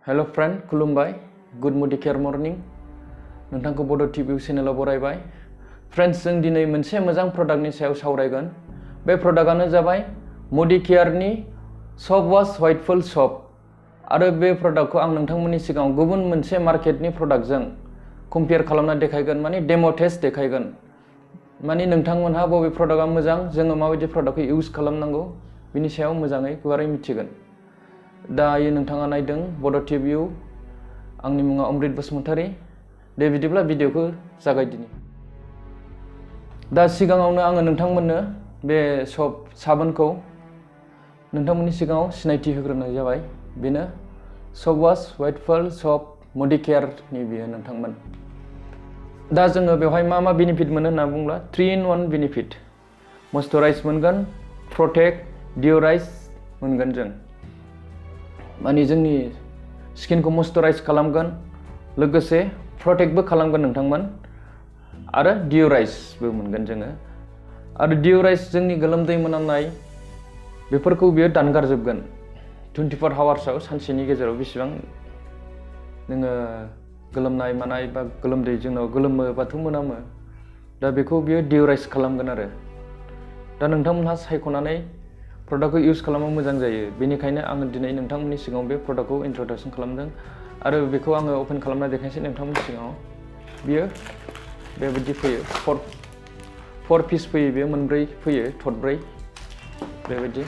Hello friend खुलुमबाय good मडिकेयर morning नोंथांखौ बड' टिभि चेनेलाव बरायबाय फ्रेंड्स जों दिनै मोनसे मोजां प्रडाक्टनि सायाव सावरायगोन बे प्रडाक्टआनो जाबाय मडिकेयारनि सप वाश व्हाइटफुल सप आरो बे प्रडाक्टखौ आं नोंथांमोननि सिगाङाव गुबुन मोनसे मार्केटनि प्रडाक्टजों कम्पेयार खालामना देखायगोन माने डेम' टेस्ट देखायगोन माने नोंथांमोनहा बबे प्रडाक्टआ मोजां जोङो माबायदि प्रडाक्टखौ इउज खालामनांगौ बिनि सायाव मोजाङै गुवारै मिथिगोन दायो नोंथाङा नायदों बड' टिभिआव आंनि मुङा अमृत बसुमतारी दे बिदिब्ला भिडिअखौ जागायदिनि दा सिगाङावनो आङो नोंथांमोननो बे साबोनखौ नोंथांमोननि सिगाङाव सिनायथि होग्रोनाय जाबाय बेनो सप वाश व्हाइटफुल सप मडिकेयारनि बियो नोंथांमोन दा जोङो बेवहाय मा बेनिफिट मोनो होनना बुङोब्ला 3-in-1 बेनिफिट मयस्चराइज मोनगोन प्रटेक्ट डिउराइज मोनगोन जों माने जोंनि स्किनखौ मयस्चराइज खालामगोन लोगोसे प्रटेक्टबो खालामगोन नोंथांमोन आरो डिउराइजबो मोनगोन जोङो आरो डिउराइज जोंनि गोलोमदै मोनामनाय बेफोरखौ बियो दानगारजोबगोन 24 आवार्सआव सानसेनि गेजेराव बेसेबां नोङो गोलोमनाय मानाय बा गोलोमदै जोंनाव गोलोमोबाथ' मोनामो दा बेखौ बियो डिउराइज खालामगोन आरो दा नोंथांमोनहा सायख'नानै प्रडाक्टखौ इउज खालामनो मोजां जायो बेनिखायनो आङो दिनै नोंथांमोननि सिगाङाव बे प्रडाक्टखौ इन्ट्रडक्सन खालामदों आरो बेखौ आङो अपेन खालामना देखायनोसै नोंथांमोननि सिगाङाव बियो बेबायदि फैयो 4 पिस फैयो बेयो मोनब्रै फैयो थरब्रै बेबायदि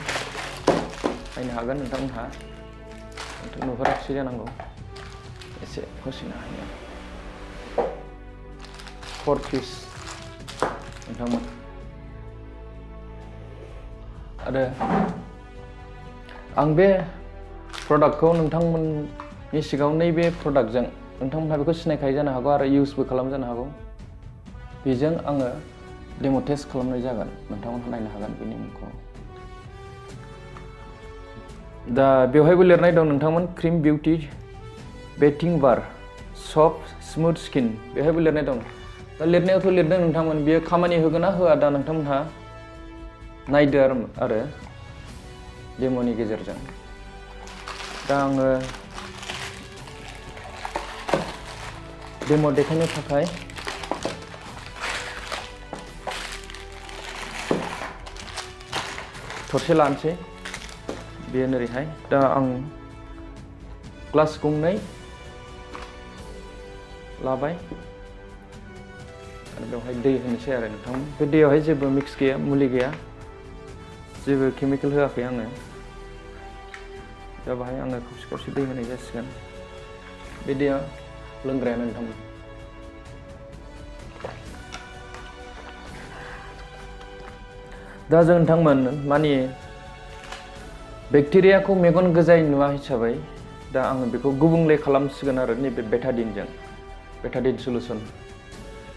नायनो हागोन नोंथांमोनहा नुहुराखिसै जानांगौ एसे फसिनो हायो 4 पिस नोंथांमोन आरो आं बे प्रडाक्टखौ नोंथांमोननि सिगाङाव नैबे प्रडाक्टजों नोंथांमोनहा बेखौ सिनायखायो जानो हागौ आरो इउजबो खालाम जानो हागौ बेजों आङो डेम' टेस्ट खालामनाय जागोन नोंथांमोनहा नायनो हागोन बेनि मुंखौ दा बेवहायबो लिरनाय दं नोंथांमोन क्रिम बिउटि बेथिं बार सफ्ट स्मुथ स्किन बेवहायबो लिरनाय दं दा लिरनायावथ' लिरदों नोंथांमोन बेयो खामानि होगोन ना होआ दा नोंथांमोनहा नायदो आरो डेम'नि गेजेरजों दा आङो डेम' देखायनो थाखाय थरसे लानोसै बेयो ओरैहाय दा आं ग्लास गंनै लाबाय आरो बेवहाय दै होनोसै आरो नोंथांमोन बे दैयावहाय जेबो मिक्स गैया मुलि गैया जेबो केमिकेल होआखै आङो दा बाहाय आङो खावसे दै होनाय जासिगोन बे दैया लोंग्रायानो नोंथांमोन दा जों नोंथांमोन माने बेक्टेरियाखौ मेगन गोजायै नुवा हिसाबै दा आङो बेखौ गुबुंले खालामसिगोन आरो नैबे बेटाडिन सलुसन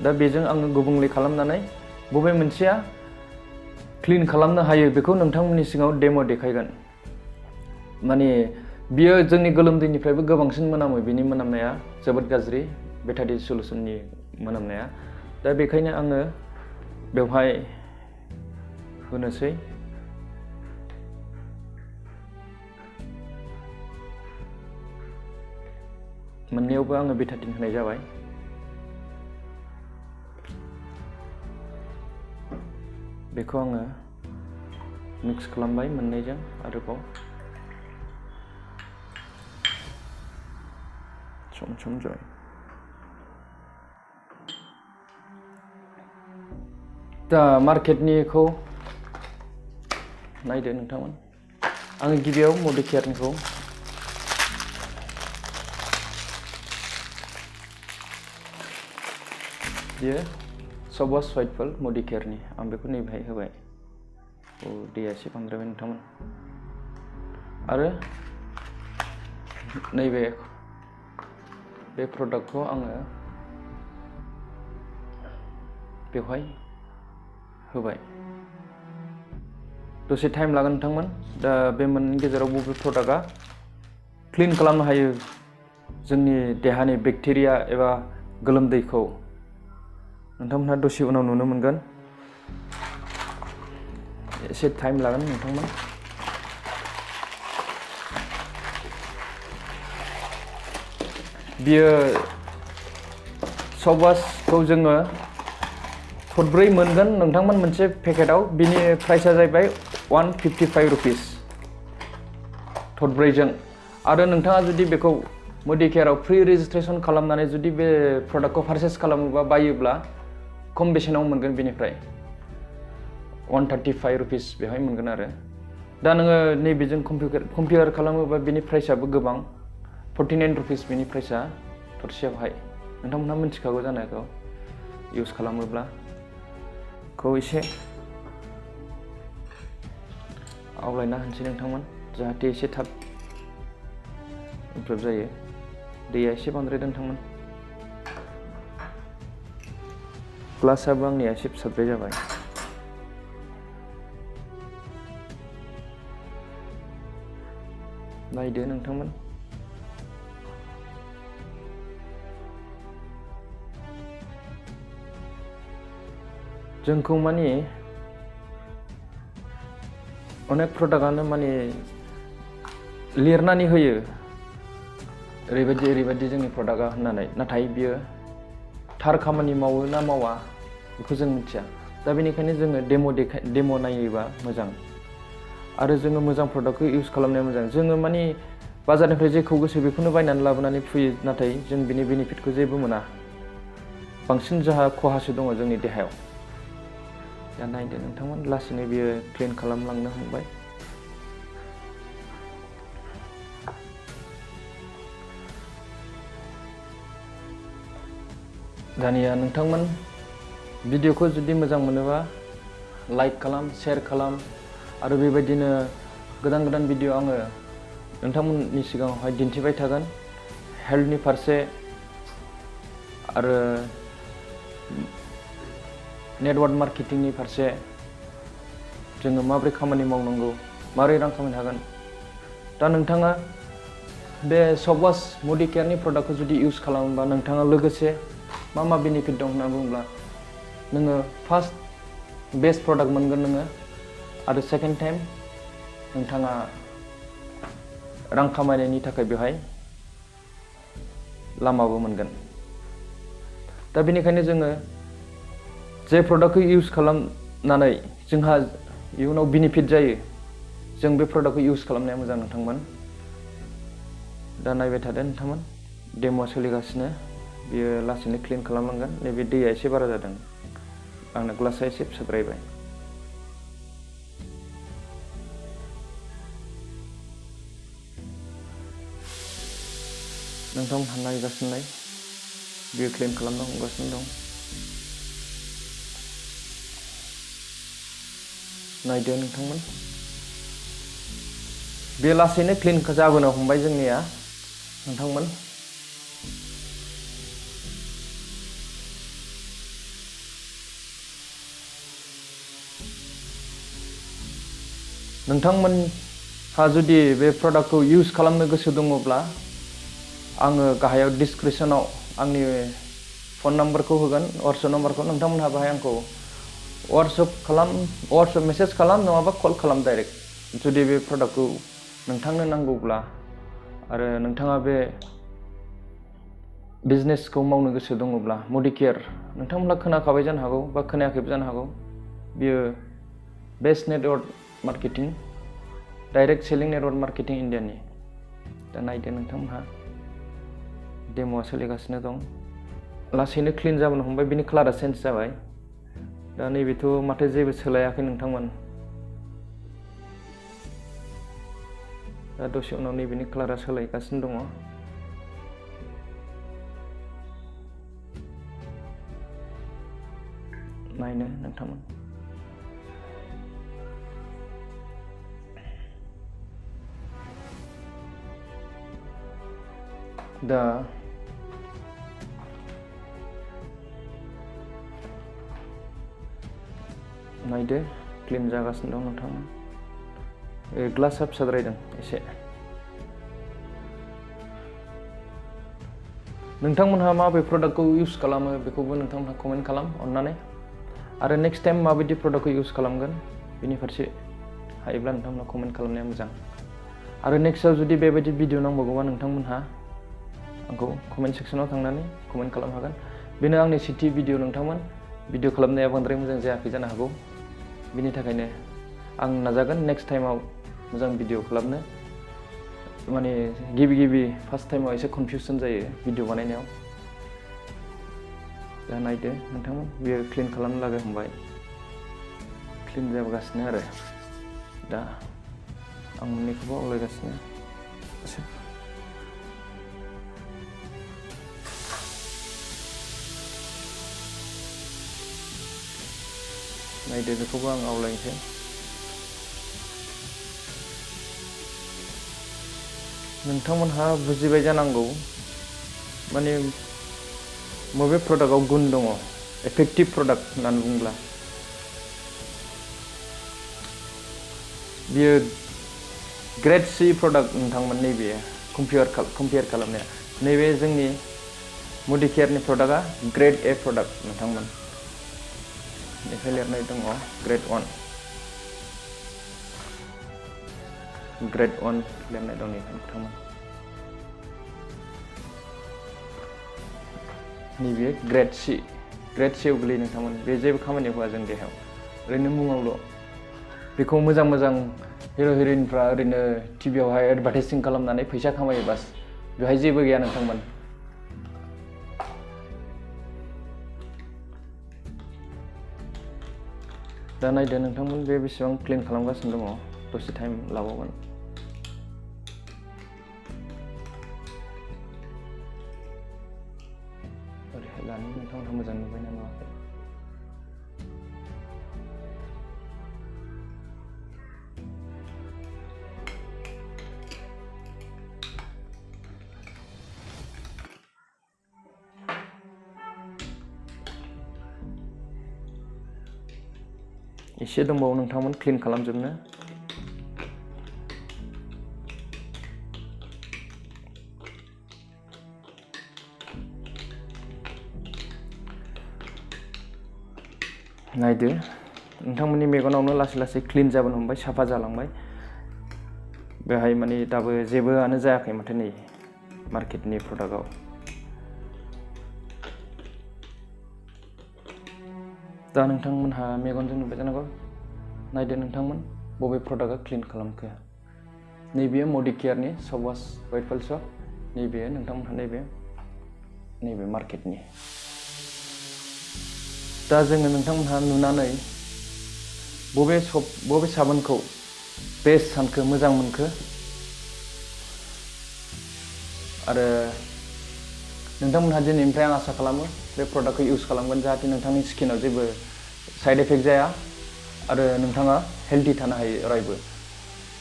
दा बेजों आङो गुबुंले खालामनानै बबे मोनसेया क्लिन खालामनो हायो बेखौ नोंथांमोननि सिगाङाव डेम' देखायगोन माने बियो जोंनि गोलोमदैनिफ्रायबो गोबांसिन मोनामो बिनि मोनामनाया जोबोद गाज्रि बेटाडिन सलुसननि मोनामनाया दा बेखायनो आङो बेवहाय होनोसै मोननैयावबो आङो बेटाडिन होनाय जाबाय बेखौ आङो मिक्स खालामबाय मोननैजों आरोबाव सम जय दा मार्केटनिखौ नायदो नोंथांमोन आङो गिबियाव मडिकेयारनिखौ बियो सप वाश व्हाइटफुल मडिकेयारनि आं बेखौ नैबेहाय होबाय दैया एसे बांद्रायबाय नोंथांमोन आरो नैबे बे प्रडाक्टखौ आङो बेवहाय होबाय दसे टाइम लागोन नोंथांमोन दा बे मोननैनि गेजेराव बबे प्रडाक्टआ क्लिन खालामनो हायो जोंनि देहानि बेक्टेरिया एबा गोलोमदैखौ नोंथांमोनहा दसे उनाव नुनो मोनगोन एसे टाइम लागोन नोंथांमोन बियो सबवासखौ जोङो थरब्रै मोनगोन नोंथांमोन मोनसे पेकेटाव। बिनि प्राइसआ जाहैबाय 155 रुपिस थरब्रैजों। आरो नोंथाङा जुदि बेखौ मडिकेयाराव फ्रि रेजिस्ट्रेसन खालामनानै जुदि बे प्रडाक्टखौ पारचेस खालामोबा बायोब्ला खम बेसेनाव मोनगोन बेनिफ्राय 135 रुपिस बेवहाय मोनगोन आरो। दा नोङो नैबेजों कम्पेयार खालामोबा बेनि प्राइसआबो गोबां 49 रुपिस बेनि प्राइसआ थरसेयावहाय। नोंथांमोनहा मिथिखागौ जानो हागौ इउज खालामोब्ला। खौ एसे आवलायना होनसै नोंथांमोन जाहाथे एसे थाब इमप्रुभ जायो। दैया एसे बांद्रायदों नोंथांमोन। ग्लासआबो आंनिया एसे फिसाद्राय जाबाय। नायदो नोंथांमोन। जोंखौ माने अनेक प्रडाक्टआनो माने लिरनानै होयो ओरैबायदि जोंनि प्रडाक्टआ होननानै, नाथाय बियो थार खामानि मावो ना मावा बेखौ जों मिथिया। दा बेनिखायनो जोङो डेम' नायोबा मोजां आरो जोङो मोजां प्रडाक्टखौ इउज खालामनाया मोजां। जोङो माने बाजारनिफ्राय जेखौ गोसो बेखौनो बायनानै लाबोनानै फुयो, नाथाय जों बिनि बेनिफिटखौ जेबो मोना। बांसिन जोंहा खहासो दङ जोंनि देहायाव। दा नायदो नोंथांमोन लासैनो बियो क्लिन खालामलांनो हमबाय। दानिया नोंथांमोन भिडिअखौ जुदि मोजां मोनोबा लाइक खालाम, शेयार खालाम आरो बेबायदिनो गोदान भिडिअ आङो नोंथांमोननि सिगाङावहाय दिन्थिबाय थागोन। हेल्थनि फारसे आरो नेटवर्क मार्केटिंनि फारसे जोङो माबोरै खामानि मावनांगौ, माबोरै रां खामायनो हागोन। दा नोंथाङा बे सबवास मडिकेयारनि प्रडाक्टखौ जुदि इउज खालामोबा नोंथाङा लोगोसे मा बेनिफिट दं होनना बुङोब्ला नोङो फार्स्ट बेस्ट प्रडाक्ट मोनगोन नोङो, आरो सेकेन्ड टाइम नोंथाङा रां खामायनायनि थाखाय बेवहाय लामाबो मोनगोन। दा बेनिखायनो जोङो जे प्रडाक्टखौ इउज खालामनानै जोंहा इयुनाव बेनिफिट जायो जों बे प्रडाक्टखौ इउज खालामनाया मोजां नोंथांमोन। दा नायबाय थादो नोंथांमोन, डेम'आ सोलिगासिनो। बियो लासैनो क्लिन खालामलांगोन। नैबे दैया एसे बारा जादों, आंना ग्लासआ एसे फिसाद्रायबाय। नोंथांमोनहा नायगासिनो नाय, बियो क्लिन खालामनो हमगासिनो दं। नायदो नोंथांमोन, बे लासैनो क्लिन जाबोनो हमबाय जोंनिया नोंथांमोन। नोंथांमोनहा जुदि बे प्रडाक्टखौ इउज खालामनो गोसो दङब्ला आङो गाहायाव डिसक्रिपसनाव आंनि फन नाम्बारखौ होगोन, वाट्सएप नाम्बारखौ। नोंथांमोनहा बाहाय आंखौ वाट्सएप मेसेज खालाम नङाबा कल खालाम डाइरेक्ट जुदि बे प्रडाक्टखौ नोंथांनो नांगौब्ला आरो नोंथाङा बे बिजनेसखौ मावनो गोसो दङब्ला। मडिकेयार नोंथांमोनहा खोनाखाबाय जानो हागौ बा खोनायाखैबो जानो हागौ। बियो best network marketing, direct selling network marketing इन्डियानि। दा नायदो नोंथांमोनहा, डेम'आ सोलिगासिनो दं। लासैनो क्लिन जाबोनो हमबाय, बिनि कालारा चेन्ज जाबाय। दा नैबेथ' माथो जेबो सोलायाखै नोंथांमोन। दा दसे उनाव नैबेनि कालारा सोलायगासिनो दङ। नायनो नोंथांमोन। दा नायदो क्लिन जागासिनो दं नोंथांमोन। ग्लासआ फिसाद्रायदों एसे। नोंथांमोनहा माबे प्रडाक्टखौ इउज खालामो बेखौबो नोंथांमोनहा कमेन्ट खालाम अननानै। आरो नेक्स्ट टाइम माबायदि प्रडाक्टखौ इउज खालामगोन बेनि फारसे हायोब्ला नोंथांमोनहा कमेन्ट खालामनाया मोजां। आरो नेक्स्टआव जुदि बेबायदि भिडिअ नांबावगौबा नोंथांमोनहा आंखौ कमेन्ट सेक्सनाव थांनानै कमेन्ट खालामनो हागोन। बेनो आंनि सेथि भिडिअ नोंथांमोन। भिडिअ खालामनाया बांद्राय मोजां जायाखै जानो हागौ। बिनि थाखायनो आं नाजागोन नेक्स्ट टाइमाव मोजां भिडिअ खालामनो। माने गिबि फार्स्ट टाइमाव एसे कनफिउजन जायो भिडिअ बानायनायाव। दा नायदो नोंथांमोन, बियो क्लिन खालामनो लागा हमबाय। क्लिन जाबोगासिनो आरो दा आं मोननैखौबो आवलायगासिनो। नायदो बेखौबो आं आवलायनोसै। नोंथांमोनहा बुजिबाय जानांगौ माने बबे प्रडाक्टआव गुन दङ, एफेक्टिभ प्रडाक्ट होननानै बुंब्ला। बियो ग्रेड C प्रडाक्ट नोंथांमोन। नैबे कम्पेयार खालामनाया नैबे जोंनि मडिकेयारनि प्रडाक्टआ ग्रेड A प्रडाक्ट नोंथांमोन। बेनिफ्राय लिरनाय दङ ग्रेड 1 लिरनाय दं नोंथांमोन। नैबे ग्रेड C आव गोग्लैयो नोंथांमोन। बे जेबो खामानियाव होआ जों देहायाव, ओरैनो मुङावल'। बेखौ मोजां हिर' हिर'इनफ्रा ओरैनो टिभियावहाय एडभार्टाइजिं खालामनानै फैसा खामायो बास, बेवहाय जेबो गैया नोंथांमोन। दा नायदो नोंथांमोन, बे बेसेबां क्लिन खालामगासिनो दङ। दसे टाइम लाबावगोन। ओरैहाय लानो नोंथांमोनहा मोजां नुबायना नुवाखै? एसे दंबावो नोंथांमोन क्लिन खालामजोबनो। नायदो नोंथांमोननि मेगनावनो लासै लासै क्लिन जाबोनो हमबाय, साफा जालांबाय। बेहाय माने दाबो जेबोआनो जायाखै माथो नै मार्केटनि प्रडाक्टआव। दा नोंथांमोनहा मेगनजों नुबाय जानांगौ। नायदो नोंथांमोन बबे प्रडाक्टआ क्लिन खालामखो। नैबेयो मडिकेयारनि सबवाश वाइट फल सप, नैबेयो नोंथांमोनहा नैबे मार्केटनि। दा जोङो नोंथांमोनहा नुनानै बबे साबोनखौ बेस्ट सानखो, मोजां मोनखो, आरो नोंथांमोनहा दिनैनिफ्राय आं आसा खालामो बे प्रडाक्टखौ इउज खालामगोन, जाहाथे नोंथांनि स्किनाव जेबो साइड इफेक्ट जाया आरो नोंथाङा हेल्थि थानो हायो अरायबो।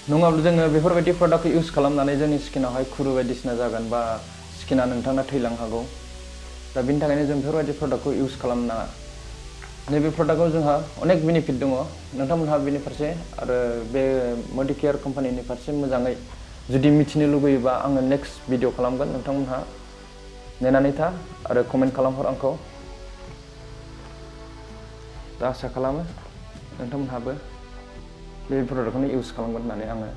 नङाब्ला जोङो बेफोरबायदि प्रडाक्टखौ इउज खालामनानै जोंनि स्किनावहाय खुरु बायदिसिना जागोन बा स्किना नोंथांना थैलांनो हागौ। दा बिनि थाखायनो जों बेफोरबायदि प्रडाक्टखौ इउज खालामनो नाङा। नैबे प्रडाक्टआव जोंहा अनेक बेनिफिट दङ। नोंथांमोनहा बेनि फारसे आरो बे मडिकेयार कम्पानिनि फारसे मोजाङै जुदि मिथिनो लुगैयोबा आङो नेक्स्ट भिडिअ खालामगोन। नोंथांमोनहा नेनानै था आरो कमेन्ट खालामहर आंखौ। दा आसा खालामो नोंथांमोनहाबो बे प्रडाक्टखौनो इउज खालामगोन होननानै आङो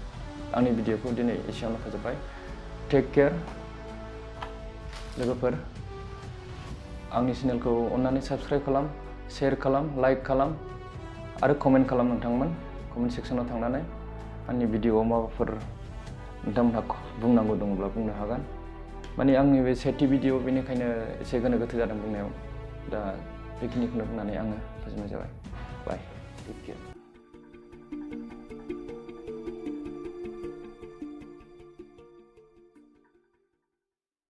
आंनि भिडिअखौ दिनै एसेयावनो फोजोबबाय। टेक केयार लोगोफोर। आंनि चेनेलखौ अननानै साबस्क्राइब खालाम, शेयार खालाम, लाइक खालाम आरो कमेन्ट खालाम नोंथांमोन। कमेन्ट सेक्सनाव थांनानै आंनि भिडिअआव माबाफोर नोंथांमोनहा बुंनांगौ दङब्ला बुंनो हागोन। माने आंनि बे सेथि भिडिअ, बेनिखायनो एसे गोनो गोथो जादों बुंनायाव। दा बेखिनिखौनो बुंनानै आङो फोजोबनाय जाबाय। बाय, टेक केयार।